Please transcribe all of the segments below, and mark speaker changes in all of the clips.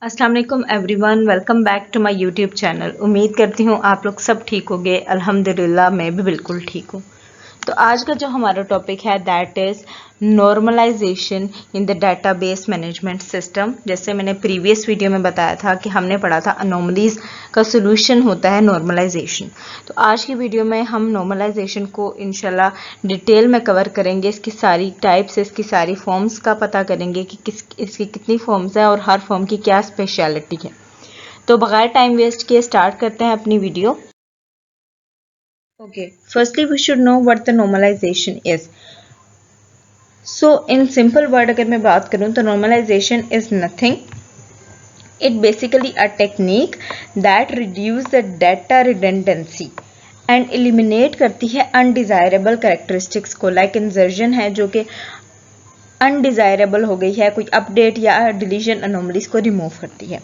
Speaker 1: अस्सलाम वालेकुम everyone, welcome back to my YouTube channel. उम्मीद करती हूँ आप लोग सब ठीक होंगे। अल्हम्दुलिल्लाह मैं भी बिल्कुल ठीक हूँ। तो आज का जो हमारा टॉपिक है that is normalisation in the database management system. जैसे मैंने प्रीवियस वीडियो में बताया था कि हमने पढ़ा था अनोमलीज का सोल्यूशन होता है नॉर्मलाइजेशन। तो आज की वीडियो में हम नॉर्मलाइजेशन को इंशाल्लाह डिटेल में कवर करेंगे। इसकी सारी टाइप्स, इसकी सारी फॉर्म्स का पता करेंगे कि इसकी कितनी फॉर्म्स हैं और हर फॉर्म की क्या स्पेशलिटी है। तो बगैर टाइम वेस्ट किए स्टार्ट करते हैं अपनी video. Okay, firstly we should know what the normalization is. So in simple word अगर मैं बात करूँ तो normalization is nothing. It basically a technique that reduce the data redundancy and eliminate करती है undesirable characteristics को, like insertion है जो कि undesirable हो गई है, कोई अपडेट या डिलीशन anomalies को रिमूव करती है।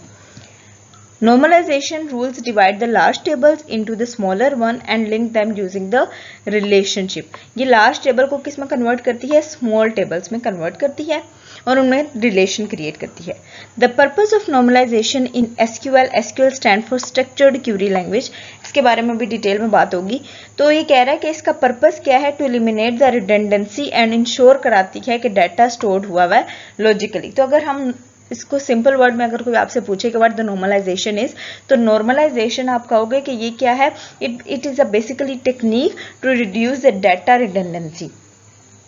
Speaker 1: Normalization rules divide the large tables into the smaller one and link them using the relationship. ये large table को किस में convert करती है? Small tables में convert करती है और उनमें relation create करती है। The purpose of normalization in SQL stand for Structured Query Language. इसके बारे में भी डिटेल में बात होगी। तो ये कह रहा है कि इसका पर्पस क्या है? To eliminate the redundancy and ensure कराती है कि डाटा स्टोर्ड हुआ हुआ है लॉजिकली। तो अगर हम इसको सिंपल वर्ड में अगर कोई आपसे पूछे कि व्हाट द नॉर्मलाइजेशन इज, तो नॉर्मलाइजेशन आप कहोगे कि ये क्या है? It is a basically technique to reduce the data redundancy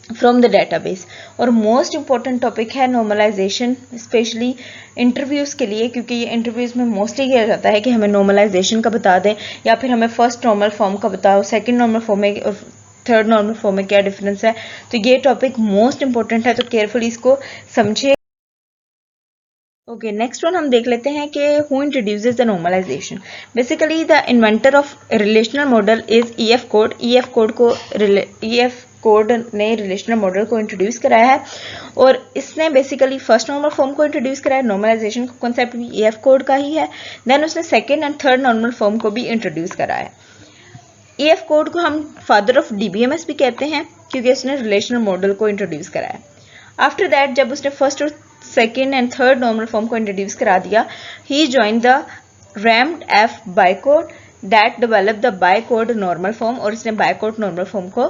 Speaker 1: from the database. और मोस्ट इंपॉर्टेंट टॉपिक है नॉर्मलाइजेशन, स्पेशली इंटरव्यूज के लिए, क्योंकि ये इंटरव्यूज में मोस्टली किया जाता है कि हमें नॉर्मलाइजेशन का बता दें या फिर हमें फर्स्ट नॉर्मल फॉर्म का बताओ, सेकेंड नॉर्मल फॉर्म में और थर्ड नॉर्मल फॉर्म में क्या डिफरेंस है। तो ये टॉपिक मोस्ट इंपॉर्टेंट है, तो केयरफुली इसको समझिए। ओके, नेक्स्ट वन हम देख लेते हैं कि who introduces the normalization. Basically the inventor of relational model is E F Codd. E F Codd ने रिलेशनल मॉडल को इंट्रोड्यूस कराया है और इसने बेसिकली फर्स्ट नॉर्मल फॉर्म को इंट्रोड्यूस कराया। नॉर्मलाइजेशन का कॉन्सेप्ट भी ईएफ कोड का ही है। देन उसने second and third normal form को भी इंट्रोड्यूस कराया। ईएफ कोड को हम फादर ऑफ डीबीएमएस भी कहते हैं क्योंकि उसने रिलेशनल मॉडल को इंट्रोड्यूस कराया। आफ्टर दैट जब उसने फर्स्ट और second and third normal form को इंट्रोड्यूस करा दिया, he join the Raymond F Boyce Codd that develop the Boyce Codd normal form, और इसने बाइकोड नॉर्मल फॉर्म को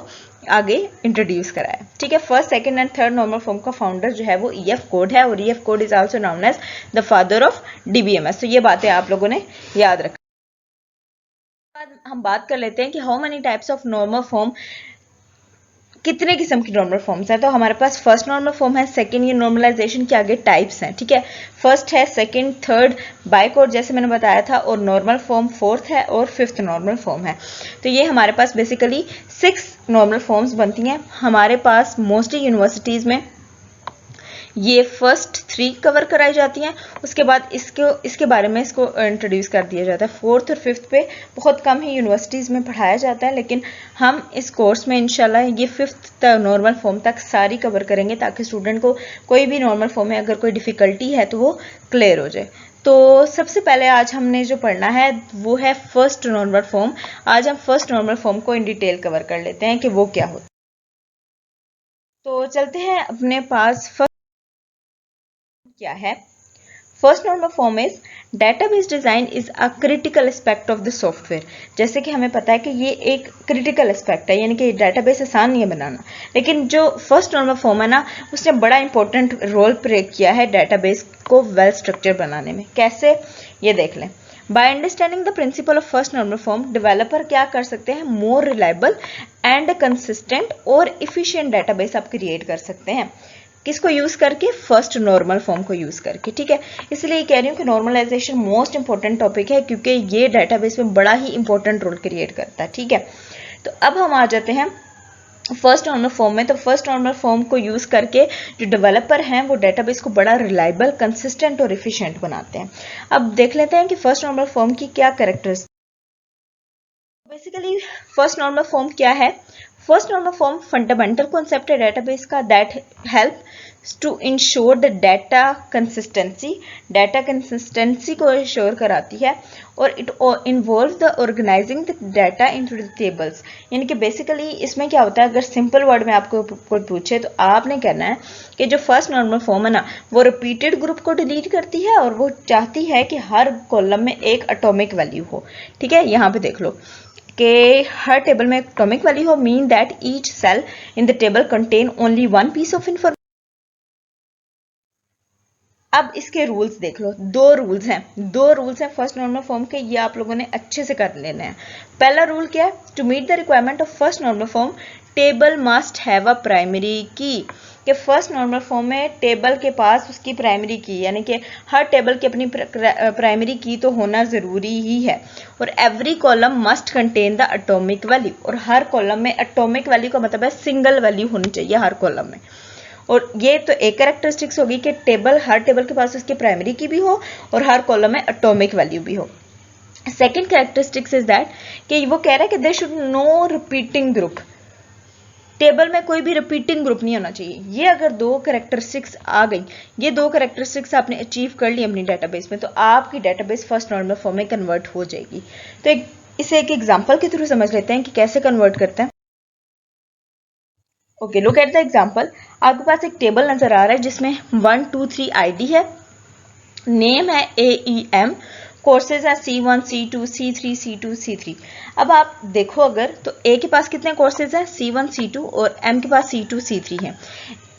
Speaker 1: आगे इंट्रोड्यूस कराया। ठीक है, first second and third normal form का फाउंडर जो है वो ईएफ कोड है और E F Codd is also known as the father of DBMS. तो ये बातें आप लोगों ने याद रखा। हम बात कर लेते हैं कि how many types of normal form, कितने किस्म की नॉर्मल फॉर्म्स हैं। तो हमारे पास फर्स्ट नॉर्मल फॉर्म है, सेकंड, ये नॉर्मलाइजेशन के आगे टाइप्स हैं। ठीक है, फर्स्ट है, सेकंड, थर्ड, बाइकोड जैसे मैंने बताया था, और नॉर्मल फॉर्म फोर्थ है और फिफ्थ नॉर्मल फॉर्म है। तो ये हमारे पास बेसिकली 6 नॉर्मल फॉर्म्स बनती हैं। हमारे पास मोस्टली यूनिवर्सिटीज़ में ये फर्स्ट 3 कवर कराई जाती हैं, उसके बाद इसके बारे में इसको इंट्रोड्यूस कर दिया जाता है। फोर्थ और फिफ्थ पे बहुत कम ही यूनिवर्सिटीज़ में पढ़ाया जाता है, लेकिन हम इस कोर्स में इंशाल्लाह ये फिफ्थ नॉर्मल फॉर्म तक सारी कवर करेंगे ताकि स्टूडेंट को कोई भी नॉर्मल फॉर्म में अगर कोई डिफ़िकल्टी है तो वो क्लियर हो जाए। तो सबसे पहले आज हमने जो पढ़ना है वो है फर्स्ट नॉर्मल फॉर्म। आज हम फर्स्ट नॉर्मल फॉर्म को इन डिटेल कवर कर लेते हैं कि वो क्या होता है। तो चलते हैं अपने पास। क्या है first normal form? Is database design is a critical aspect of the software. जैसे कि हमें पता है कि ये एक क्रिटिकल एस्पेक्ट है, यानी कि डेटाबेस आसान नहीं है बनाना, लेकिन जो फर्स्ट नॉर्मल फॉर्म है ना, उसने बड़ा इंपॉर्टेंट रोल प्ले किया है डेटाबेस को वेल स्ट्रक्चर बनाने में। कैसे, ये देख लें। By understanding the principle of first normal form, developer क्या कर सकते हैं? मोर रिलायबल एंड कंसिस्टेंट और इफिशियंट डेटाबेस आप क्रिएट कर सकते हैं। किसको यूज करके? फर्स्ट नॉर्मल फॉर्म को यूज करके। ठीक है, इसलिए कह रही हूँ कि नॉर्मलाइजेशन मोस्ट इंपॉर्टेंट टॉपिक है क्योंकि ये डेटाबेस में बड़ा ही इंपॉर्टेंट रोल क्रिएट करता है। ठीक है, तो अब हम आ जाते हैं फर्स्ट नॉर्मल फॉर्म में। तो फर्स्ट नॉर्मल फॉर्म को यूज करके जो डेवलपर हैं वो डेटाबेस को बड़ा रिलायबल, कंसिस्टेंट और इफिशिएंट बनाते हैं। अब देख लेते हैं कि फर्स्ट नॉर्मल फॉर्म की क्या characteristics. Basically first normal form क्या है? First normal form fundamental concept है डेटाबेस का that help to ensure the data consistency को इंश्योर कराती है और it involve the organizing the data into the tables. यानी कि बेसिकली इसमें क्या होता है, अगर सिंपल वर्ड में आपको कोई पूछे तो आपने कहना है कि जो फर्स्ट नॉर्मल फॉर्म है ना वो रिपीटेड ग्रुप को डिलीट करती है और वो चाहती है कि हर कॉलम में एक एटॉमिक वैल्यू हो। ठीक है, यहाँ पे देख लो कि हर टेबल में एटॉमिक वैल्यू हो, mean that each cell in the table contain only one piece of information. अब इसके रूल्स देख लो, दो रूल्स हैं फर्स्ट नॉर्मल फॉर्म के, ये आप लोगों ने अच्छे से कर लेने हैं। पहला रूल क्या है, to meet the requirement of first normal form table must have a primary key. कि फर्स्ट नॉर्मल फॉर्म में टेबल के पास उसकी प्राइमरी की, यानी कि हर टेबल की अपनी प्राइमरी की तो होना जरूरी ही है। और every column must contain the atomic value, और हर कॉलम में एटॉमिक वैल्यू का मतलब है सिंगल वैल्यू होनी चाहिए हर कॉलम में। और ये तो एक कैरेक्टरिस्टिक्स होगी कि हर टेबल के पास उसकी प्राइमरी की भी हो और हर कॉलम में एटॉमिक वैल्यू भी हो। सेकेंड कैरेक्टरिस्टिक्स इज दैट कि वो कह रहा है कि there should no repeating group, table में कोई भी रिपीटिंग ग्रुप नहीं होना चाहिए। ये अगर दो कैरेक्टरिस्टिक्स आ गई, ये दो कैरेक्टरिस्टिक्स आपने अचीव कर ली अपनी डेटाबेस में, तो आपकी डेटाबेस फर्स्ट नॉर्मल फॉर्म में कन्वर्ट हो जाएगी। तो इसे एक एग्जांपल के थ्रू समझ लेते हैं कि कैसे कन्वर्ट करते हैं। Okay, look at the example. आपके पास एक टेबल नजर आ रहा है जिसमें 1 2 3 आईडी है, नेम है AEM, कोर्सेज है C1 C2 C3 C2 C3। अब आप देखो अगर तो A के पास कितने कोर्सेज हैं, C1 C2, और M के पास C2 C3 हैं।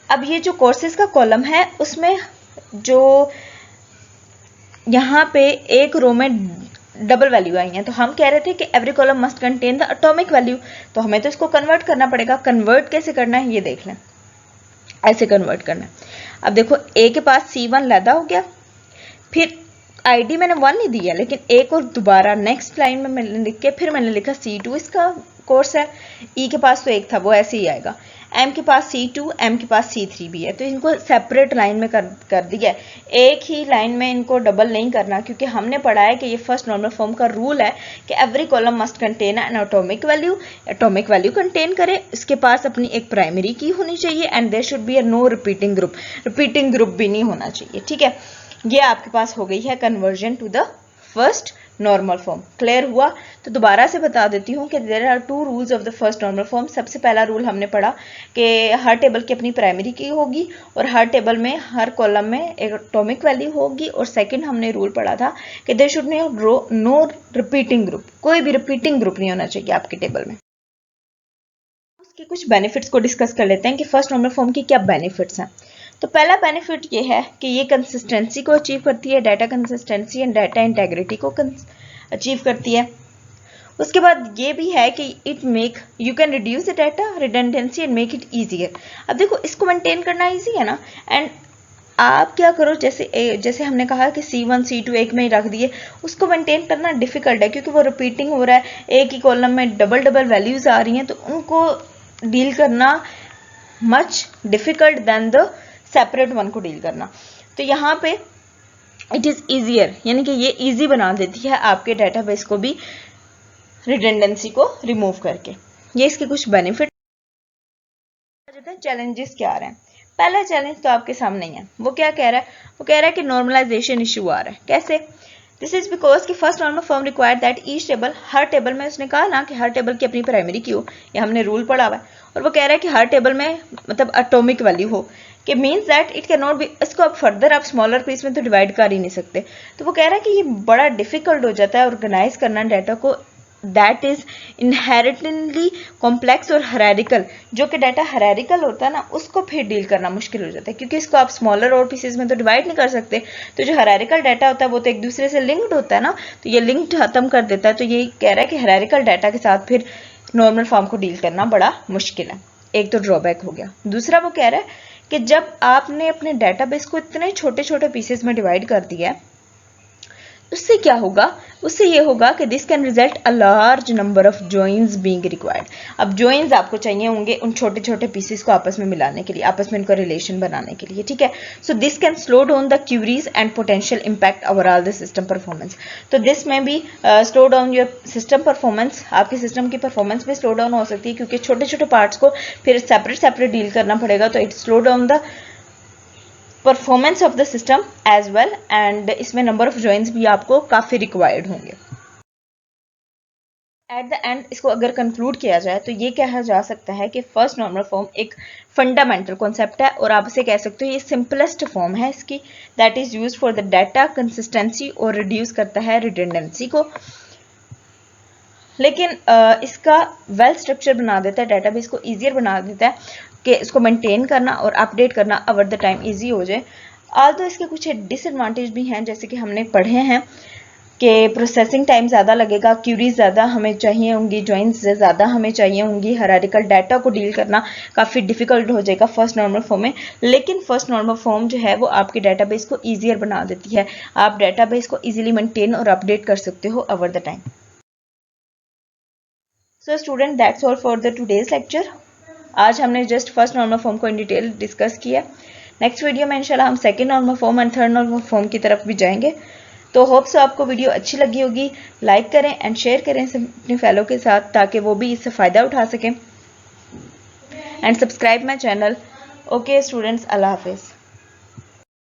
Speaker 1: अब ये जो कोर्सेज का कॉलम है उसमें जो यहाँ पे एक रो में डबल वैल्यू आई है, तो हम कह रहे थे कि every column must contain the atomic value, तो हमें तो इसको कन्वर्ट करना पड़ेगा। कन्वर्ट कैसे करना है ये देख लें, ऐसे कन्वर्ट करना है। अब देखो A के पास C1 लैदा हो गया, फिर आईडी मैंने 1 नहीं दिया, लेकिन एक और दोबारा नेक्स्ट लाइन में मैंने लिख के फिर मैंने लिखा C2 इसका कोर्स है। E के पास तो एक था, वो ऐसे ही आएगा। M के पास C2, M के पास C3 भी है, तो इनको सेपरेट लाइन में कर दिया है। एक ही लाइन में इनको डबल नहीं करना, क्योंकि हमने पढ़ा है कि ये फर्स्ट नॉर्मल फॉर्म का रूल है कि every column must contain an atomic value contain करे, इसके पास अपनी एक प्राइमरी की होनी चाहिए, and there should be a no repeating group भी नहीं होना चाहिए। ठीक है, ये आपके पास हो गई है conversion to the first normal form. Clear हुआ? तो दोबारा से बता देती हूँ कि there are 2 rules of the first normal form. सबसे पहला रूल हमने पढ़ा कि हर टेबल की अपनी प्राइमरी की होगी और हर टेबल में हर कॉलम में एक एटॉमिक वैल्यू होगी। और सेकंड हमने रूल पढ़ा था कि there should no repeating group, कोई भी रिपीटिंग ग्रुप नहीं होना चाहिए आपके टेबल में। उसके कुछ बेनिफिट्स को डिस्कस कर लेते हैं कि फर्स्ट नॉर्मल फॉर्म की क्या बेनिफिट्स हैं। तो पहला बेनिफिट ये है कि ये कंसिस्टेंसी को अचीव करती है, data consistency and data integrity को अचीव करती है। उसके बाद ये भी है कि it make you can reduce the data redundancy and make it easier. अब देखो इसको मेंटेन करना ईजी है ना, एंड आप क्या करो, जैसे हमने कहा कि C1 C2 एक में ही रख दिए, उसको मेंटेन करना डिफिकल्ट है क्योंकि वो रिपीटिंग हो रहा है, एक ही कॉलम में डबल वैल्यूज आ रही हैं, तो उनको डील करना much difficult than the separate one को डील करना। तो यहाँ पे इट इज ईजियर, यानी कि ये इजी बना देती है आपके डेटाबेस को भी रिडंडेंसी को रिमूव करके। ये इसके कुछ बेनिफिट। चैलेंजेस क्या आ रहे हैं? पहला चैलेंज तो आपके सामने ही है। वो क्या कह रहा है? वो कह रहा है कि नॉर्मलाइजेशन इशू आ रहा है। कैसे? दिस इज बिकॉज कि first normal form required that each table, her table में उसने कहा ना कि हर टेबल की अपनी प्राइमरी की हो, ये हमने रूल पढ़ा हुआ है। और वो कह रहा है कि हर टेबल में मतलब एटॉमिक वैल्यू हो, कि means that it can not be, इसको आप फर्दर आप स्मॉलर पीस में तो डिवाइड कर ही नहीं सकते। तो वो कह रहा है कि ये बड़ा डिफिकल्ट हो जाता है ऑर्गेनाइज करना डाटा को, दैट इज इनहेरिटेंटली कॉम्प्लेक्स और हायरार्किकल। जो कि डाटा हायरार्किकल होता है ना, उसको फिर डील करना मुश्किल हो जाता है क्योंकि इसको आप स्मॉलर और पीसेज में तो डिवाइड नहीं कर सकते। तो जो हायरार्किकल डाटा होता है वो तो एक दूसरे से लिंक्ड होता है ना, तो ये लिंक खत्म कर देता है। तो ये कह रहा है कि हायरार्किकल डाटा के साथ फिर नॉर्मल फॉर्म को डील करना बड़ा मुश्किल है। एक तो ड्रॉबैक हो गया। दूसरा वो कह रहा है कि जब आपने अपने डेटाबेस को इतने छोटे छोटे पीसेस में डिवाइड कर दिया है, उससे क्या होगा, उससे ये होगा कि this can result a large number of joins being required. अब जॉइंस आपको चाहिए होंगे उन छोटे छोटे पीसेस को आपस में मिलाने के लिए, आपस में इनका रिलेशन बनाने के लिए, ठीक है। So this can slow down the queries and potential impact overall the system performance. तो दिस में भी slow down your system performance, आपके सिस्टम की परफॉर्मेंस में स्लो डाउन हो सकती है क्योंकि छोटे छोटे पार्ट्स को फिर सेपरेट डील करना पड़ेगा, तो it slow down the performance of the system as well, and इसमें नंबर ऑफ जॉइंट्स भी आपको काफ़ी रिक्वायर्ड होंगे। एट द एंड इसको अगर कंक्लूड किया जाए तो ये कहा जा सकता है कि फर्स्ट नॉर्मल फॉर्म एक फंडामेंटल कॉन्सेप्ट है और आप इसे कह सकते हो ये सिंपलेस्ट फॉर्म है इसकी, that is use for the data consistency और रिड्यूस करता है रिडंडेंसी को। लेकिन इसका वेल स्ट्रक्चर बना देता है, डाटाबेस को ईजियर बना देता है कि इसको मेंटेन करना और अपडेट करना ओवर द टाइम ईजी हो जाए। आल्दो इसके कुछ डिसएडवांटेज भी हैं, जैसे कि हमने पढ़े हैं कि प्रोसेसिंग टाइम ज़्यादा लगेगा, क्यूरीज ज़्यादा हमें चाहिए होंगी, जॉइंट्स ज़्यादा हमें चाहिए होंगी, हायरार्किकल डाटा को डील करना काफ़ी डिफिकल्ट हो जाएगा फर्स्ट नॉर्मल फॉर्म में। लेकिन फर्स्ट नॉर्मल फॉर्म जो है वो आपके डाटाबेस को ईजियर बना देती है, आप डाटाबेस को ईजिली मेंटेन और अपडेट कर सकते हो over the time. So student that's all for the today's lecture. आज हमने जस्ट फर्स्ट नॉर्मल फॉर्म को इन डिटेल डिस्कस किया। नेक्स्ट वीडियो में इंशाल्लाह हम second normal form and third normal form की तरफ भी जाएंगे। तो होप सो आपको वीडियो अच्छी लगी होगी, लाइक करें एंड शेयर करें अपने फेलो के साथ ताकि वो भी इससे फ़ायदा उठा सकें, and subscribe my channel. Okay students, अल्लाह हाफिज़।